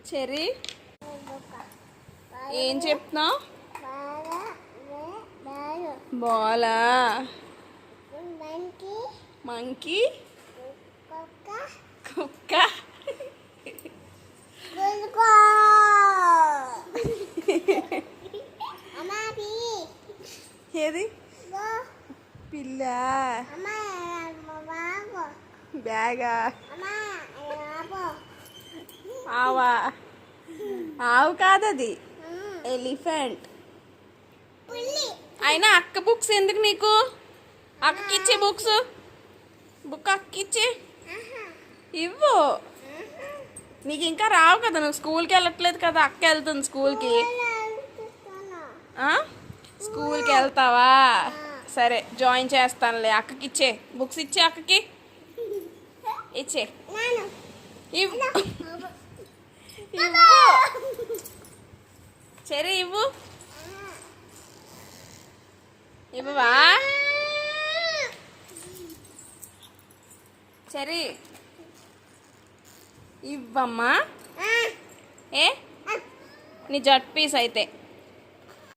Cherry ఏం చెప్తున్నావు? Bala monkey కుక్క ఏది పిల్ల బ్యాగా ఆవా ఆవు కాదది ఎలిఫెంట్. అయినా అక్క బుక్స్ ఎందుకు నీకు? అక్కకిచ్చే బుక్స్ బుక్ అక్కకిచ్చే ఇవ్వు. నీకు ఇంకా రావు కదా, నువ్వు స్కూల్కి వెళ్ళట్లేదు కదా, అక్క వెళ్తుంది స్కూల్కి. స్కూల్కి వెళ్తావా? సరే జాయిన్ చేస్తానులే. అక్కకి ఇచ్చే బుక్స్ ఇచ్చే, అక్కకి ఇచ్చే ఇవ్వు. సరే ఇవ్వు. ఇవ్వవా? సరే ఇవ్వమ్మా. ఏ నీ జట్ పీస్ అయితే